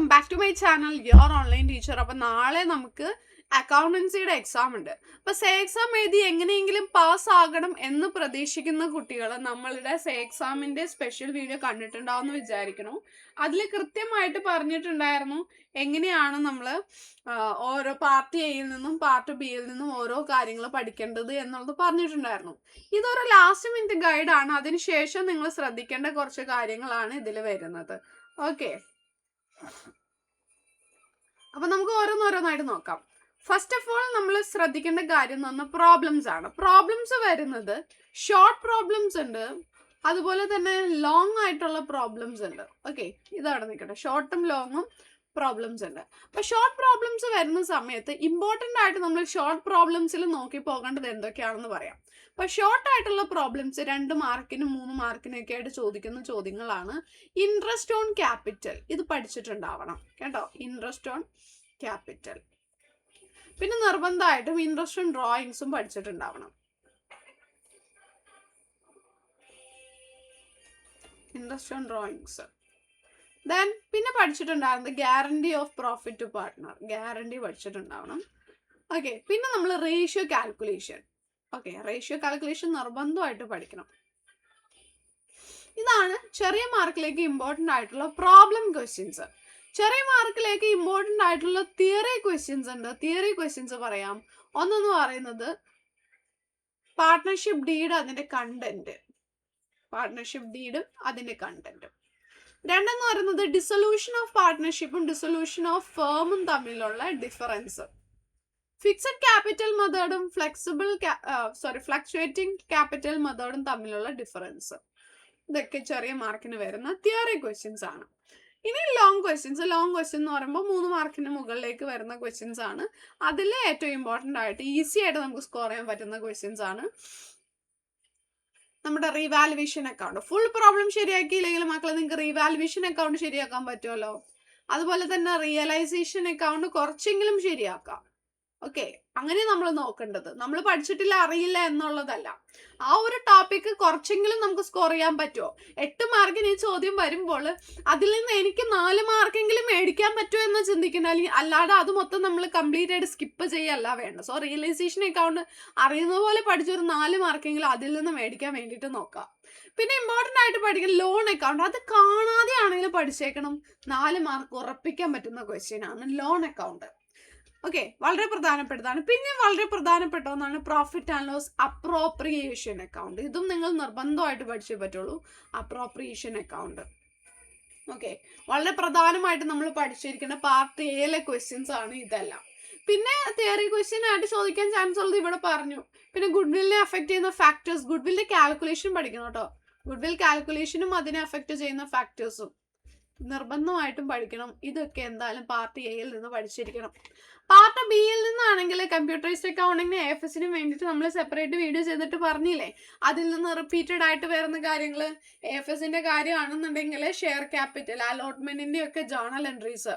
Welcome back to my channel your online teacher. അപ്പം നാളെ നമുക്ക് അക്കൗണ്ടൻസിയുടെ എക്സാം ഉണ്ട്. അപ്പം സേ എക്സാം എഴുതി എങ്ങനെയെങ്കിലും പാസ് ആകണം എന്ന് പ്രതീക്ഷിക്കുന്ന കുട്ടികൾ നമ്മളുടെ സേ എക്സാമിൻ്റെ സ്പെഷ്യൽ വീഡിയോ കണ്ടിട്ടുണ്ടാവുമെന്ന് വിചാരിക്കണു. അതിൽ കൃത്യമായിട്ട് പറഞ്ഞിട്ടുണ്ടായിരുന്നു എങ്ങനെയാണ് നമ്മൾ ഓരോ പാർട്ട് എയിൽ നിന്നും പാർട്ട് ബിയിൽ നിന്നും ഓരോ കാര്യങ്ങൾ പഠിക്കേണ്ടത് എന്നുള്ളത് പറഞ്ഞിട്ടുണ്ടായിരുന്നു. ഇതൊരു ലാസ്റ്റ് മിനിറ്റ് ഗൈഡാണ്. അതിനുശേഷം നിങ്ങൾ ശ്രദ്ധിക്കേണ്ട കുറച്ച് കാര്യങ്ങളാണ് ഇതിൽ വരുന്നത്. ഓക്കെ, അപ്പൊ നമുക്ക് ഓരോന്നോരോന്നായിട്ട് നോക്കാം. ഫസ്റ്റ് ഓഫ് ഓൾ നമ്മൾ ശ്രദ്ധിക്കേണ്ട കാര്യം എന്ന് പറഞ്ഞാൽ പ്രോബ്ലംസ് ആണ്. പ്രോബ്ലംസ് വരുന്നത് ഷോർട്ട് പ്രോബ്ലംസ് ഉണ്ട്, അതുപോലെ തന്നെ ലോങ് ആയിട്ടുള്ള പ്രോബ്ലംസ് ഉണ്ട്. ഓക്കെ, ഇതവിടെ നിൽക്കട്ടെ. ഷോർട്ടും ലോങ്ങും പ്രോബ്ലംസ് ഉണ്ട്. അപ്പൊ ഷോർട്ട് പ്രോബ്ലംസ് വരുന്ന സമയത്ത് ഇമ്പോർട്ടൻ്റ് ആയിട്ട് നമ്മൾ ഷോർട്ട് പ്രോബ്ലംസിൽ നോക്കി പോകേണ്ടത് എന്തൊക്കെയാണെന്ന് പറയാം. അപ്പൊ ഷോർട്ട് ആയിട്ടുള്ള പ്രോബ്ലംസ് 2 മാർക്കിനും 3 മാർക്കിനും ഒക്കെ ആയിട്ട് ചോദിക്കുന്ന ചോദ്യങ്ങളാണ്. ഇൻട്രസ്റ്റ് ഓൺ ക്യാപിറ്റൽ, ഇത് പഠിച്ചിട്ടുണ്ടാവണം കേട്ടോ. Interest on capital. പിന്നെ നിർബന്ധമായിട്ടും ഇൻട്രസ്റ്റ് ഓൺ ഡ്രോയിങ്സും പഠിച്ചിട്ടുണ്ടാവണം. Interest on drawings. ദെൻ പിന്നെ പഠിച്ചിട്ടുണ്ടായിരുന്നത് guarantee of profit to partner, guarantee പഠിച്ചിട്ടുണ്ടാവണം. ഓക്കെ, പിന്നെ നമ്മൾ ratio calculation. Okay, ratio calculation നിർബന്ധമായിട്ട് പഠിക്കണം. ഇതാണ് ചെറിയ മാർക്കിലേക്ക് ഇമ്പോർട്ടൻ്റ് ആയിട്ടുള്ള പ്രോബ്ലം ക്വസ്റ്റ്യൻസ്. ചെറിയ മാർക്കിലേക്ക് ഇമ്പോർട്ടൻ്റ് ആയിട്ടുള്ള തിയറി ക്വസ്റ്റ്യൻസ് ഉണ്ട്. തിയറി ക്വസ്റ്റ്യൻസ് പറയാം. ഒന്നെന്ന് പറയുന്നത് പാർട്ട്ണർഷിപ്പ് ഡീഡ്, അതിന്റെ കണ്ടന്റ്. പാർട്ട്ണർഷിപ്പ് ഡീഡും അതിന്റെ കണ്ടന്റും. രണ്ടെന്ന് പറയുന്നത് ഡിസൊല്യൂഷൻ ഓഫ് പാർട്ട്ണർഷിപ്പും ഡിസൊല്യൂഷൻ ഓഫ് ഫേമും തമ്മിലുള്ള ഡിഫറൻസ്. ഫിക്സഡ് ക്യാപിറ്റൽ മെത്തേഡും ഫ്ലക്ച്വേറ്റിംഗ് ക്യാപിറ്റൽ മെത്തേഡും തമ്മിലുള്ള ഡിഫറൻസ്. ഇതൊക്കെ ചെറിയ മാർക്കിന് വരുന്ന തിയറി ക്വസ്റ്റ്യൻസ് ആണ്. ഇനി ലോങ് ക്വസ്റ്റ്യൻസ്. ലോങ് ക്വസ്റ്റ്യൻ എന്ന് പറയുമ്പോൾ 3 മാർക്കിന് മുകളിലേക്ക് വരുന്ന ക്വസ്റ്റ്യൻസ് ആണ്. അതിൽ ഏറ്റവും ഇമ്പോർട്ടൻ്റ് ആയിട്ട് ഈസി ആയിട്ട് നമുക്ക് സ്കോർ ചെയ്യാൻ പറ്റുന്ന ക്വസ്റ്റ്യൻസ് ആണ് നമ്മുടെ റീവാലുവേഷൻ അക്കൗണ്ട്. ഫുൾ പ്രോബ്ലം ശരിയാക്കിയില്ലെങ്കിൽ മക്കളെ നിങ്ങൾക്ക് റീവാലുവേഷൻ അക്കൗണ്ട് ശരിയാക്കാൻ പറ്റുമല്ലോ. അതുപോലെ തന്നെ റിയലൈസേഷൻ അക്കൗണ്ട് കുറച്ചെങ്കിലും ശരിയാക്കാം. ഓക്കെ, അങ്ങനെ നമ്മൾ നോക്കേണ്ടത്. നമ്മൾ പഠിച്ചിട്ടില്ല, അറിയില്ല എന്നുള്ളതല്ല. ആ ഒരു ടോപ്പിക്ക് കുറച്ചെങ്കിലും നമുക്ക് സ്കോർ ചെയ്യാൻ പറ്റുമോ? 8 മാർക്കിന് ഈ ചോദ്യം വരുമ്പോൾ അതിൽ നിന്ന് എനിക്ക് 4 മാർക്കെങ്കിലും മേടിക്കാൻ പറ്റുമോ എന്ന് ചിന്തിക്കണം. അല്ലെങ്കിൽ അല്ലാതെ അത് മൊത്തം നമ്മൾ കംപ്ലീറ്റ് ആയിട്ട് സ്കിപ്പ് ചെയ്യല്ല വേണ്ട. സോ റിയലൈസേഷൻ അക്കൗണ്ട് അറിയുന്ന പോലെ പഠിച്ചൊരു 4 മാർക്കെങ്കിലും അതിൽ നിന്ന് മേടിക്കാൻ വേണ്ടിയിട്ട് നോക്കാം. പിന്നെ ഇമ്പോർട്ടൻ്റ് ആയിട്ട് പഠിക്കുന്ന ലോൺ അക്കൗണ്ട്. അത് കാണാതെ ആണെങ്കിലും പഠിച്ചേക്കണം. 4 മാർക്ക് ഉറപ്പിക്കാൻ പറ്റുന്ന ക്വസ്റ്റ്യൻ ആണ് ലോൺ അക്കൗണ്ട്. ഓക്കെ, വളരെ പ്രധാനപ്പെട്ടതാണ്. പിന്നെ വളരെ പ്രധാനപ്പെട്ട ഒന്നാണ് profit and loss appropriation account. ഇതും നിങ്ങൾ നിർബന്ധമായിട്ട് പഠിച്ചേ പറ്റുള്ളൂ. Appropriation account. ഓക്കെ, വളരെ പ്രധാനമായിട്ട് നമ്മൾ പഠിച്ചിരിക്കുന്ന പാർട്ട് എയിലെ ക്വസ്റ്റ്യൻസ് ആണ് ഇതെല്ലാം. പിന്നെ തിയറി ക്വസ്റ്റ്യൻ ആയിട്ട് ചോദിക്കാൻ ചാൻസ് ഉള്ളത് ഇവിടെ പറഞ്ഞു. പിന്നെ ഗുഡ്വില്ലിനെ അഫക്റ്റ് ചെയ്യുന്ന ഫാക്ടേഴ്സ്, ഗുഡ്വില്ലിന്റെ കാൽക്കുലേഷൻ പഠിക്കണം കേട്ടോ. ഗുഡ്വിൽ കാൽക്കുലേഷനും അതിനെ അഫക്റ്റ് ചെയ്യുന്ന ഫാക്ടേഴ്സും നിർബന്ധമായിട്ടും പഠിക്കണം. ഇതൊക്കെ എന്തായാലും പാർട്ട് എയിൽ നിന്ന് പഠിച്ചിരിക്കണം. പാർട്ട് ബിയിൽ നിന്നാണെങ്കിൽ കമ്പ്യൂട്ടറൈസ്ഡ് അക്കൗണ്ടിങ്ങിന് AFSനും വേണ്ടിയിട്ട് നമ്മൾ സെപ്പറേറ്റ് വീഡിയോ ചെയ്തിട്ട് പറഞ്ഞില്ലേ. അതിൽ നിന്ന് റിപ്പീറ്റഡ് ആയിട്ട് വരുന്ന കാര്യങ്ങൾ AFSന്റെ കാര്യമാണെന്നുണ്ടെങ്കിൽ ഷെയർ ക്യാപിറ്റൽ, അലോട്ട്മെന്റിന്റെ ഒക്കെ ജേർണൽ എൻട്രീസ്,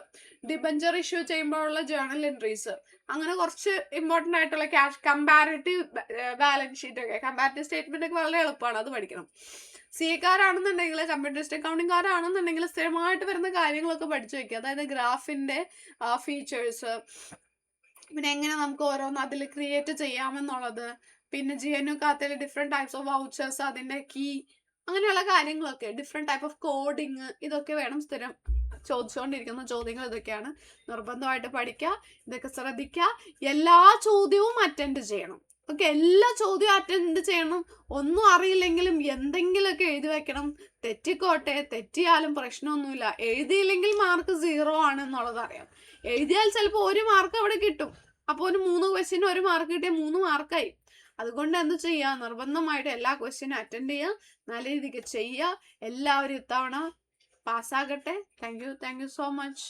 ഡിബഞ്ചർ ഇഷ്യൂ ചെയ്യുമ്പോഴുള്ള ജേർണൽ എൻട്രീസ്, അങ്ങനെ കുറച്ച് ഇമ്പോർട്ടൻ്റ് ആയിട്ടുള്ള ക്യാഷ് കമ്പാരിറ്റീവ് ബാലൻസ് ഷീറ്റ് ഒക്കെ, കമ്പാരിറ്റീവ് സ്റ്റേറ്റ്മെന്റ് ഒക്കെ വളരെ എളുപ്പമാണ്, അത് പഠിക്കണം. CA കാരാണെന്നുണ്ടെങ്കിൽ, കമ്പ്യൂട്ടറിസ്റ്റ് അക്കൗണ്ടിംഗുകാരാണെന്നുണ്ടെങ്കിൽ സ്ഥിരമായിട്ട് വരുന്ന കാര്യങ്ങളൊക്കെ പഠിച്ചു വെക്കുക. അതായത് ഗ്രാഫിന്റെ ഫീച്ചേഴ്സ്, പിന്നെ എങ്ങനെ നമുക്ക് ഓരോന്ന് അതിൽ ക്രിയേറ്റ് ചെയ്യാമെന്നുള്ളത്, പിന്നെ GNU ഖാത്തയിലെ ഡിഫറെന്റ് ടൈപ്സ് ഓഫ് വൗച്ചേഴ്സ്, അതിന്റെ കീ, അങ്ങനെയുള്ള കാര്യങ്ങളൊക്കെ, ഡിഫറെന്റ് ടൈപ്പ് ഓഫ് കോഡിങ്, ഇതൊക്കെ വേണം. സ്ഥിരം ചോദിച്ചുകൊണ്ടിരിക്കുന്ന ചോദ്യങ്ങൾ ഇതൊക്കെയാണ്. നിർബന്ധമായിട്ട് പഠിക്കുക, ഇതൊക്കെ ശ്രദ്ധിക്കുക. എല്ലാ ചോദ്യവും അറ്റൻഡ് ചെയ്യണം. ഓക്കെ, എല്ലാ ചോദ്യവും അറ്റൻഡ് ചെയ്യണം. ഒന്നും അറിയില്ലെങ്കിലും എന്തെങ്കിലുമൊക്കെ എഴുതി വെക്കണം. തെറ്റിക്കോട്ടെ, തെറ്റിയാലും പ്രശ്നമൊന്നുമില്ല. എഴുതിയില്ലെങ്കിൽ മാർക്ക് 0 ആണ് എന്നുള്ളത് അറിയാം. എഴുതിയാൽ ചിലപ്പോൾ 1 മാർക്ക് അവിടെ കിട്ടും. അപ്പോൾ ഒരു 3 ക്വസ്റ്റ്യന് 1 മാർക്ക് കിട്ടിയാൽ 3 മാർക്കായി. അതുകൊണ്ട് എന്ത് ചെയ്യുക, നിർബന്ധമായിട്ട് എല്ലാ ക്വസ്റ്റ്യനും അറ്റൻഡ് ചെയ്യുക, നല്ല രീതിക്ക് ചെയ്യുക. എല്ലാവരും ഇത്തവണ പാസ്സാകട്ടെ. Thank you so much.